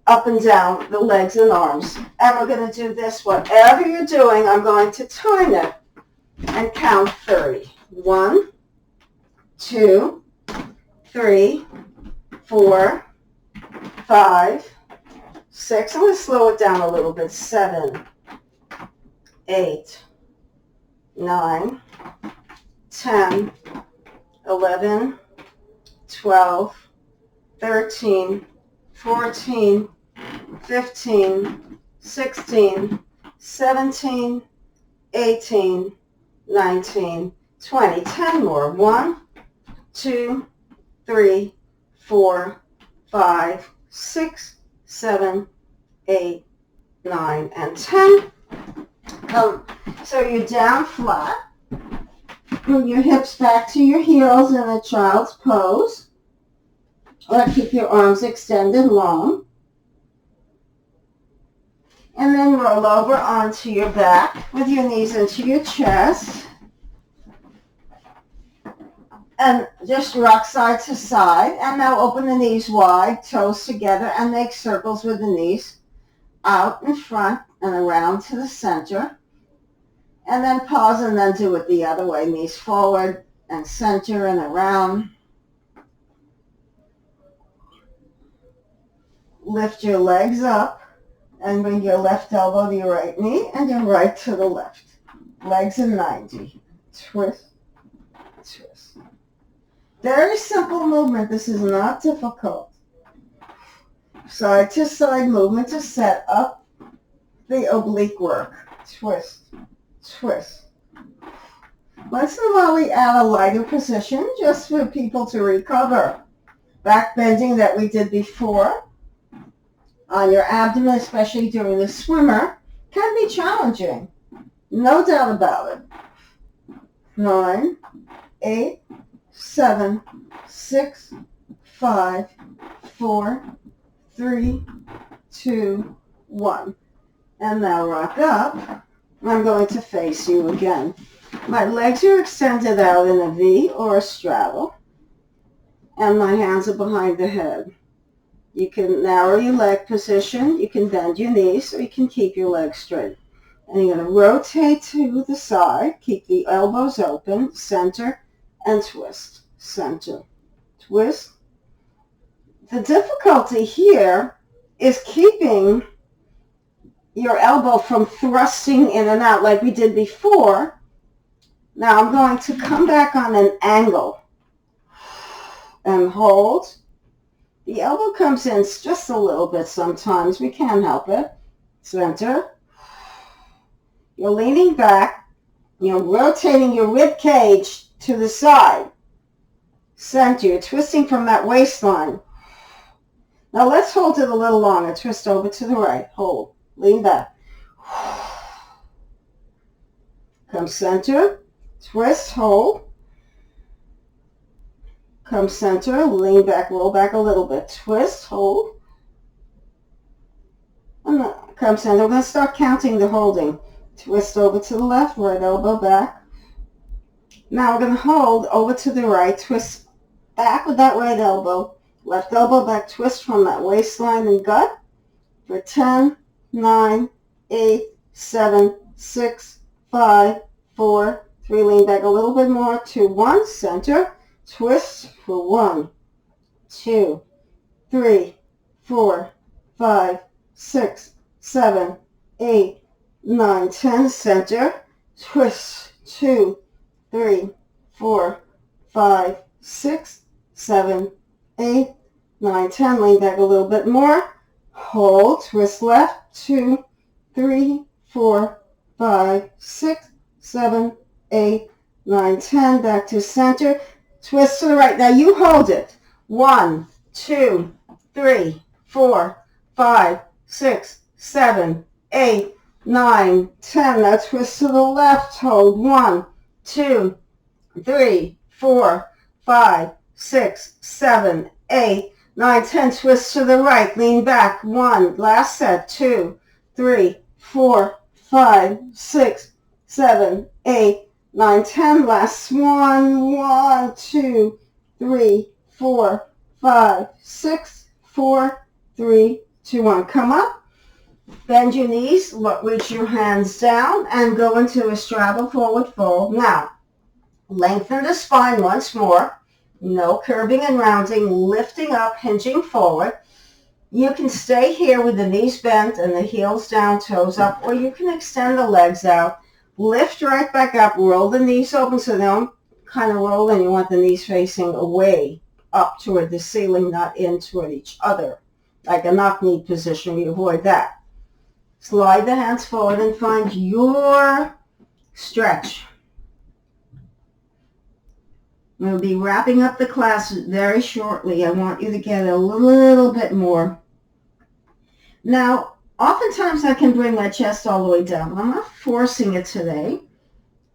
up and down the legs and arms. And we're going to do this, whatever you're doing, I'm going to time it and count 30. 1, 2, 3, 4, 5, 6. I'm going to slow it down a little bit. 7, 8, 9, 10, 11, 12, 13, 14, 15, 16, 17, 18, 19, 20. 10 more. 1, 2, 3, 4, 5, 6, 7, 8, 9, and 10. So you're down flat. Bring your hips back to your heels in a child's pose. Or keep your arms extended long. And then roll over onto your back with your knees into your chest. And just rock side to side. And now open the knees wide, toes together, and make circles with the knees out in front and around to the center. And then pause and then do it the other way. Knees forward and center and around. Lift your legs up and bring your left elbow to your right knee and your right to the left. Legs in 90. Twist, twist. Very simple movement. This is not difficult. Side to side movement to set up the oblique work. Twist, twist. Once in a while we add a lighter position just for people to recover. Back bending that we did before on your abdomen, especially during the swimmer, can be challenging. No doubt about it. 9, 8, 7, 6, 5, 4, 3, 2, 1. And now rock up. I'm going to face you again. My legs are extended out in a V or a straddle, and my hands are behind the head. You can narrow your leg position, you can bend your knees, or you can keep your legs straight. And you're going to rotate to the side, keep the elbows open, center, and twist. Center, twist. The difficulty here is keeping your elbow from thrusting in and out like we did before. Now I'm going to come back on an angle and hold. The elbow comes in just a little bit sometimes. We can't help it. Center. You're leaning back. You're rotating your rib cage to the side. Center. You're twisting from that waistline. Now let's hold it a little longer. Twist over to the right. Hold. Lean back. Come center. Twist. Hold. Come center, lean back, roll back a little bit. Twist, hold. And then come center. We're going to start counting the holding. Twist over to the left, right elbow back. Now we're going to hold over to the right. Twist back with that right elbow. Left elbow back, twist from that waistline and gut. For 10, 9, 8, 7, 6, 5, 4, 3. Lean back a little bit more. 2, 1. Center. Twist for 1, 2, 3, 4, 5, 6, 7, 8, 9, 10. Center. Twist. 2, 3, 4, 5, 6, 7, 8, 9, 10. Lean back a little bit more. Hold. Twist left. 2, 3, 4, 5, 6, 7, 8, 9, 10. Back to center. Twist to the right. Now you hold it. 1, 2, 3, 4, 5, 6, 7, 8, 9, 10. Now twist to the left. Hold. 1, 2, 3, 4, 5, 6, 7, 8, 9, 10. Twist to the right. Lean back. 1. Last set. 2, 3, 4, 5, 6, 7, 8, 9, 10. Last one. 1, 2, 3, 4, 5, 6, 4, 3, 2, 1. Come up. Bend your knees. Reach your hands down and go into a straddle forward fold. Now, lengthen the spine once more. No curving and rounding. Lifting up, hinging forward. You can stay here with the knees bent and the heels down, toes up, or you can extend the legs out. Lift right back up, roll the knees open so they don't kind of roll, and you want the knees facing away up toward the ceiling, not in toward each other. Like a knock-knee position, we avoid that. Slide the hands forward and find your stretch. We'll be wrapping up the class very shortly. I want you to get a little bit more. Now, Oftentimes I can bring my chest all the way down. I'm not forcing it today.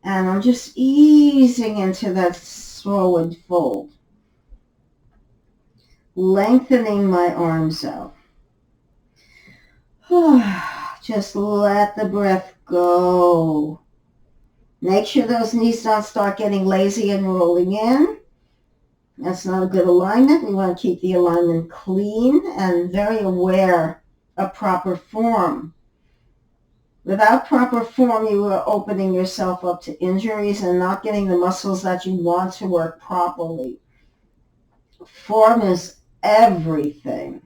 And I'm just easing into that forward fold. Lengthening my arms out. Just let the breath go. Make sure those knees don't start getting lazy and rolling in. That's not a good alignment. We want to keep the alignment clean and very aware of proper form. Without proper form, you are opening yourself up to injuries and not getting the muscles that you want to work properly. Form is everything.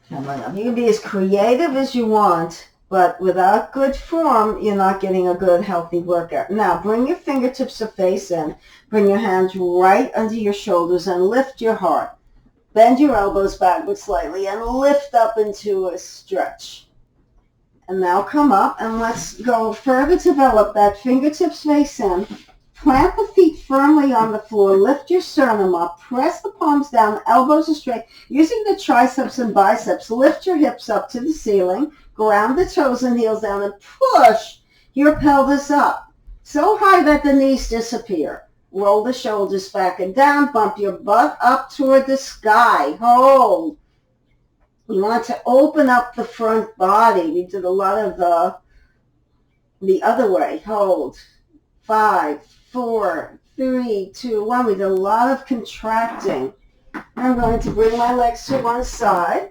Come on up. You can be as creative as you want, but without good form, you're not getting a good, healthy workout. Now, bring your fingertips to face in. Bring your hands right under your shoulders and lift your heart. Bend your elbows backward slightly and lift up into a stretch. And now come up and let's go further develop that fingertips face in. Plant the feet firmly on the floor. Lift your sternum up. Press the palms down. Elbows are straight. Using the triceps and biceps, lift your hips up to the ceiling. Ground the toes and heels down and push your pelvis up so high that the knees disappear. Roll the shoulders back and down. Bump your butt up toward the sky. Hold. You want to open up the front body. We did a lot of the other way. Hold. 5, 4, 3, 2, 1. We did a lot of contracting. I'm going to bring my legs to one side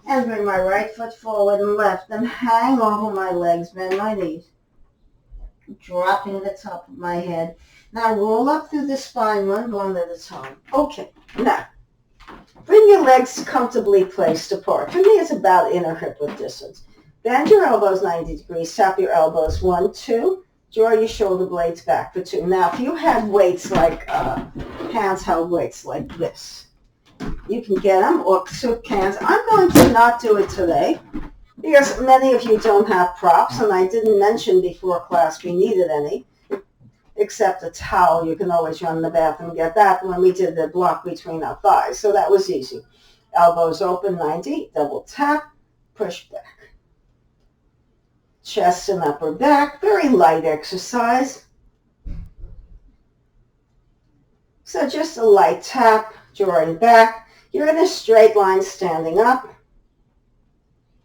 and bring my right foot forward and left and hang over my legs, bend my knees, dropping the top of my head. Now roll up through the spine one bone at a time. Okay, now bring your legs comfortably placed apart. For me, it's about inner hip width distance. Bend your elbows 90 degrees. Tap your elbows. 1, 2. Draw your shoulder blades back for 2. Now, if you have weights like handheld weights like this, you can get them, or soup cans. I'm going to not do it today because many of you don't have props, and I didn't mention before class we needed any, except a towel. You can always run in the bathroom and get that when we did the block between our thighs, so that was easy. Elbows open 90, double tap, push back. Chest and upper back, very light exercise. So just a light tap, drawing back. You're in a straight line standing up.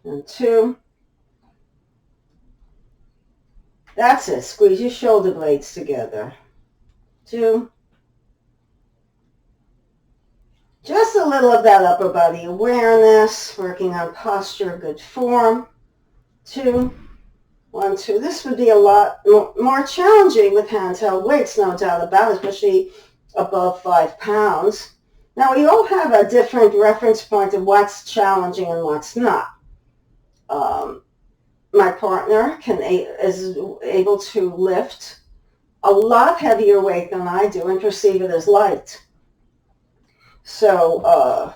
And 2. That's it. Squeeze your shoulder blades together. 2. Just a little of that upper body awareness, working on posture, good form. 2. 1, 2. This would be a lot more challenging with handheld weights, no doubt about it, especially above 5 pounds. Now, we all have a different reference point of what's challenging and what's not. My partner is able to lift a lot heavier weight than I do and perceive it as light. So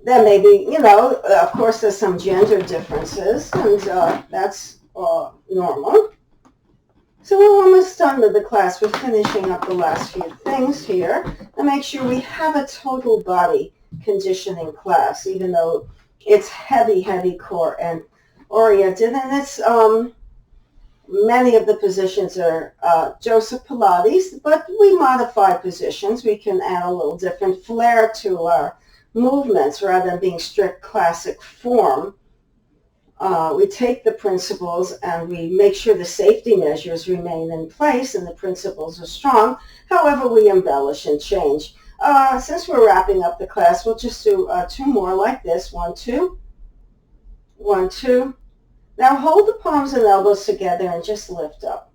there may be, of course, there's some gender differences, and that's normal. So we're almost done with the class. We're finishing up the last few things here and make sure we have a total body conditioning class, even though it's heavy core and oriented. And it's many of the positions are Joseph Pilates, but we modify positions. We can add a little different flair to our movements rather than being strict classic form. We take the principles and we make sure the safety measures remain in place and the principles are strong. However, we embellish and change. Since we're wrapping up the class, we'll just do 2 more like this. 1, 2. 1, 2. Now hold the palms and elbows together and just lift up.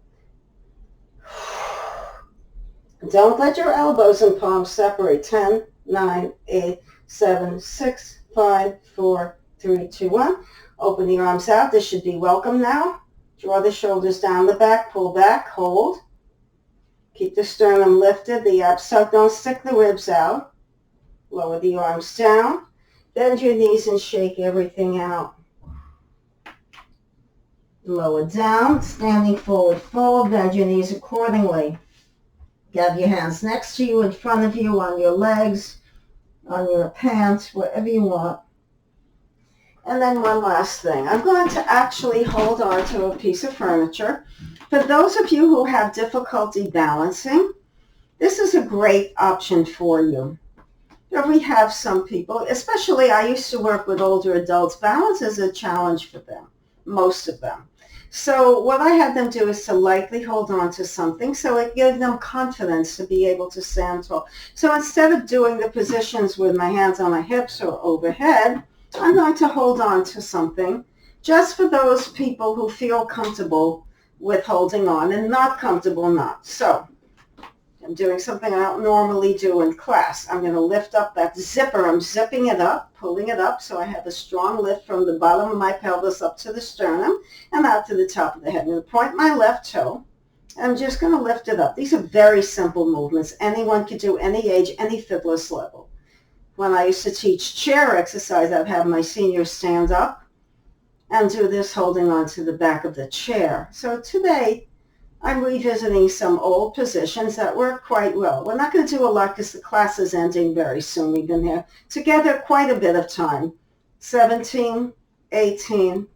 Don't let your elbows and palms separate. 10, 9, 8, 7, 6, 5, 4, 3, 2, 1. Open the arms out. This should be welcome now. Draw the shoulders down the back. Pull back. Hold. Keep the sternum lifted. The abs tucked. Don't stick the ribs out. Lower the arms down. Bend your knees and shake everything out. Lower down. Standing forward fold. Bend your knees accordingly. Have your hands next to you, in front of you, on your legs, on your pants, wherever you want. And then one last thing. I'm going to actually hold on to a piece of furniture. For those of you who have difficulty balancing, this is a great option for you. We have some people, especially I used to work with older adults, balance is a challenge for them, most of them. So what I had them do is to lightly hold on to something so it gives them confidence to be able to stand tall. So instead of doing the positions with my hands on my hips or overhead, I'm going to hold on to something just for those people who feel comfortable with holding on and not comfortable not. So I'm doing something I don't normally do in class. I'm going to lift up that zipper. I'm zipping it up, pulling it up so I have a strong lift from the bottom of my pelvis up to the sternum and out to the top of the head. I'm going to point my left toe. I'm just going to lift it up. These are very simple movements. Anyone can do, any age, any fitness level. When I used to teach chair exercise, I'd have my seniors stand up and do this holding on to the back of the chair. So today, I'm revisiting some old positions that work quite well. We're not going to do a lot because the class is ending very soon. We've been here together quite a bit of time. 17, 18,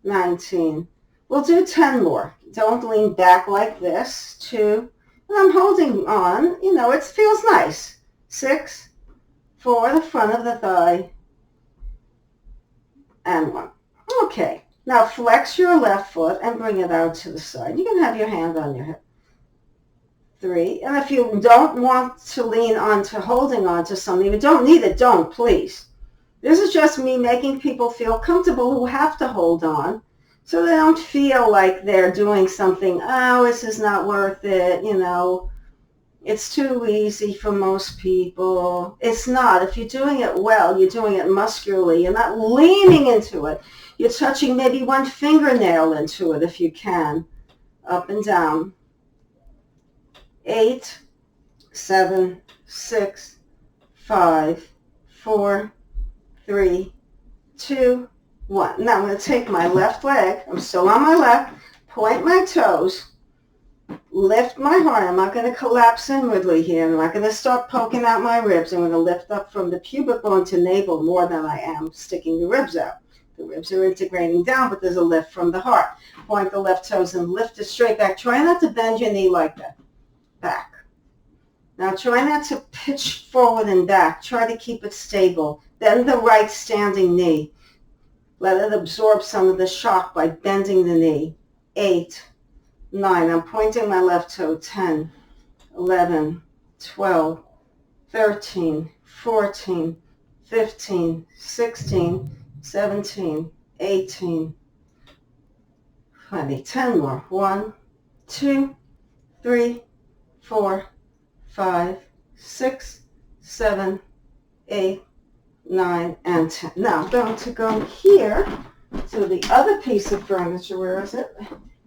19. We'll do 10 more. Don't lean back like this. 2. And I'm holding on. You know, it feels nice. 6. 4, the front of the thigh. And 1. Okay. Now flex your left foot and bring it out to the side. You can have your hand on your hip. 3. And if you don't want to lean onto holding on to something, if you don't need it, don't, please. This is just me making people feel comfortable who have to hold on so they don't feel like they're doing something, oh, this is not worth it, you know. It's too easy for most people. It's not. If you're doing it well, you're doing it muscularly. You're not leaning into it. You're touching maybe one fingernail into it if you can. Up and down. 8, 7, 6, 5, 4, 3, 2, 1. Now I'm going to take my left leg. I'm still on my left. Point my toes. Lift my heart. I'm not going to collapse inwardly here. I'm not going to start poking out my ribs. I'm going to lift up from the pubic bone to navel more than I am sticking the ribs out. The ribs are integrating down, but there's a lift from the heart. Point the left toes and lift it straight back. Try not to bend your knee like that. Back. Now try not to pitch forward and back. Try to keep it stable. Bend the right standing knee. Let it absorb some of the shock by bending the knee. 8, 9. I'm pointing my left toe. 10, 11, 12, 13, 14, 15, 16, 17, 18, 20. 10 more. 1, 2, 3, 4, 5, 6, 7, 8, 9, and 10. Now I'm going to go here to the other piece of furniture. Where is it?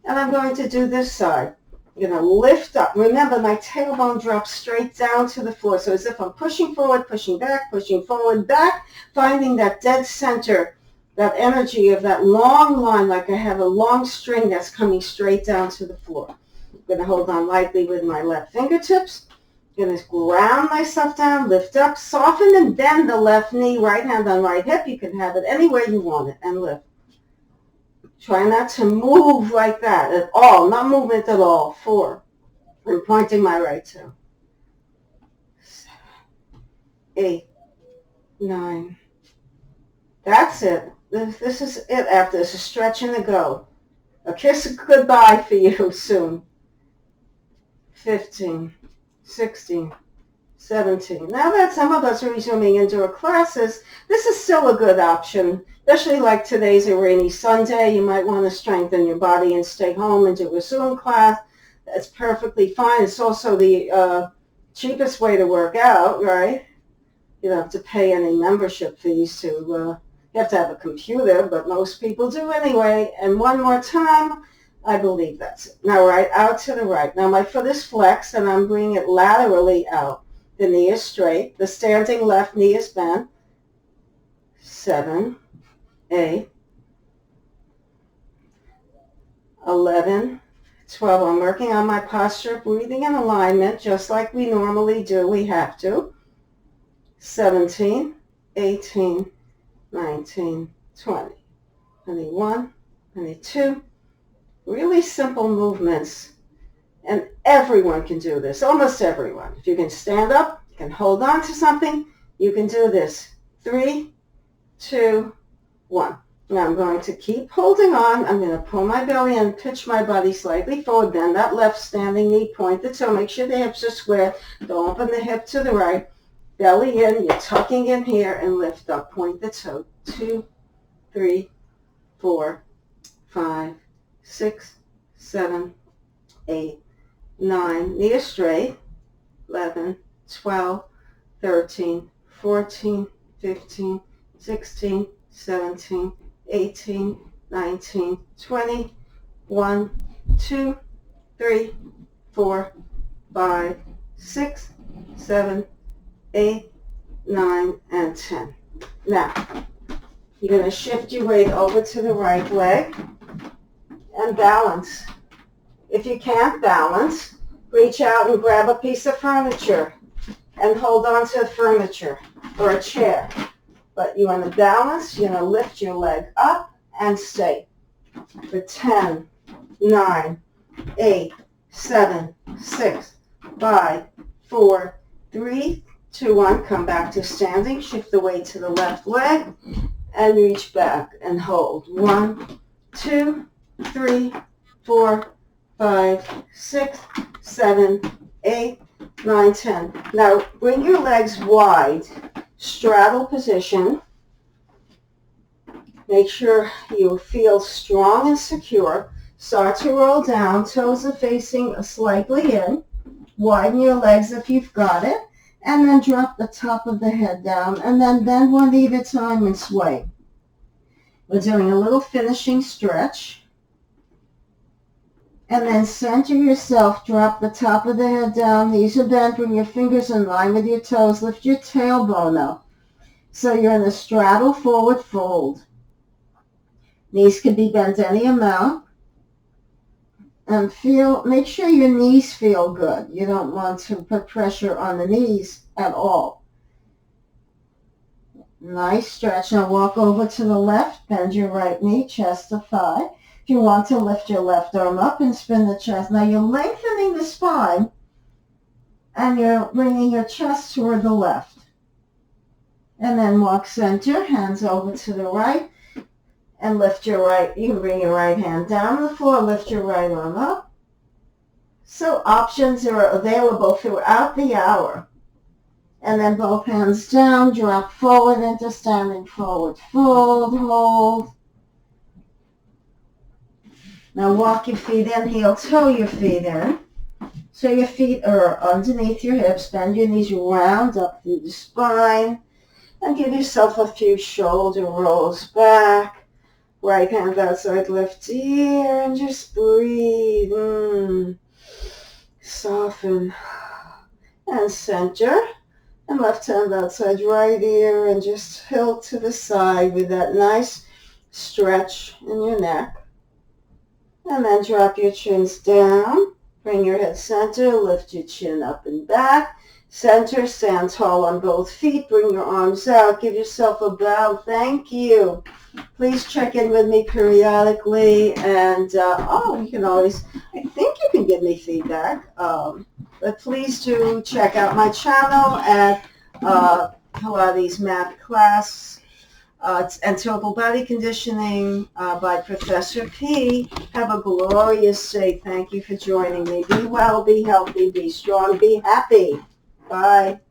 And I'm going to do this side. I'm going to lift up. Remember, my tailbone drops straight down to the floor. So as if I'm pushing forward, pushing back, pushing forward, back, finding that dead center, that energy of that long line, like I have a long string that's coming straight down to the floor. I'm going to hold on lightly with my left fingertips. I'm going to ground myself down, lift up, soften and bend the left knee, right hand on right hip. You can have it anywhere you want it, and lift. Try not to move like that at all, not movement at all. 4. I'm pointing my right toe. 7, 8, 9. That's it. This is it after this. A stretch and a go. A kiss goodbye for you soon. 15, 16, 17. Now that some of us are resuming indoor classes, this is still a good option, especially like today's a rainy Sunday. You might want to strengthen your body and stay home and do a Zoom class. That's perfectly fine. It's also the cheapest way to work out, right? You don't have to pay any membership fees to, you have to have a computer, but most people do anyway. And one more time, I believe that's it. Now right out to the right. Now my foot is flexed and I'm bringing it laterally out. The knee is straight. The standing left knee is bent. 7, 8, 11, 12. I'm working on my posture, breathing in alignment, just like we normally do. We have to. 17, 18, 19, 20. 21, 22. Really simple movements. And everyone can do this, almost everyone. If you can stand up, you can hold on to something, you can do this. 3, 2, 1. Now I'm going to keep holding on. I'm going to pull my belly and pitch my body slightly forward. Bend that left standing knee, point the toe. Make sure the hips are square. Don't open the hip to the right. Belly in, you're tucking in here and lift up. Point the toe. 2, 3, 4, 5, 6, 7, 8, 9, knee is straight, 11, 12, 13, 14, 15, 16, 17, 18, 19, 20, 1, 2, 3, 4, 5, 6, 7, 8, 9, and 10. Now, you're going to shift your weight over to the right leg and balance. If you can't balance, reach out and grab a piece of furniture and hold on to the furniture or a chair. But you want to balance, you're going to lift your leg up and stay for 10, 9, 8, 7, 6, 5, 4, 3, 2, 1. Come back to standing. Shift the weight to the left leg and reach back and hold. 1, 2, 3, 4, 5, 6, 7, 8, 9, 10. Now bring your legs wide, straddle position. Make sure you feel strong and secure. Start to roll down, toes are facing slightly in. Widen your legs if you've got it, and then drop the top of the head down, and then bend one knee at a time and sway. We're doing a little finishing stretch. And then center yourself, drop the top of the head down, knees are bent, bring your fingers in line with your toes, lift your tailbone up. So you're in a straddle forward fold. Knees can be bent any amount. And make sure your knees feel good. You don't want to put pressure on the knees at all. Nice stretch. Now walk over to the left, bend your right knee, chest to thigh. If you want to lift your left arm up and spin the chest. Now you're lengthening the spine and you're bringing your chest toward the left. And then walk center, hands over to the right and lift your right. You can bring your right hand down on the floor, lift your right arm up. So options are available throughout the hour. And then both hands down, drop forward into standing forward fold, hold. Now walk your feet in, heel toe your feet in. So your feet are underneath your hips. Bend your knees, round up through the spine. And give yourself a few shoulder rolls back. Right hand outside left ear and just breathe. Soften. And center. And left hand outside right ear and just tilt to the side with that nice stretch in your neck. And then drop your chins down. Bring your head center. Lift your chin up and back. Center. Stand tall on both feet. Bring your arms out. Give yourself a bow. Thank you. Please check in with me periodically. And, you can always, I think you can give me feedback. But please do check out my channel at Pilates Math Class. And Total Body Conditioning by Professor P. Have a glorious day. Thank you for joining me. Be well, be healthy, be strong, be happy. Bye.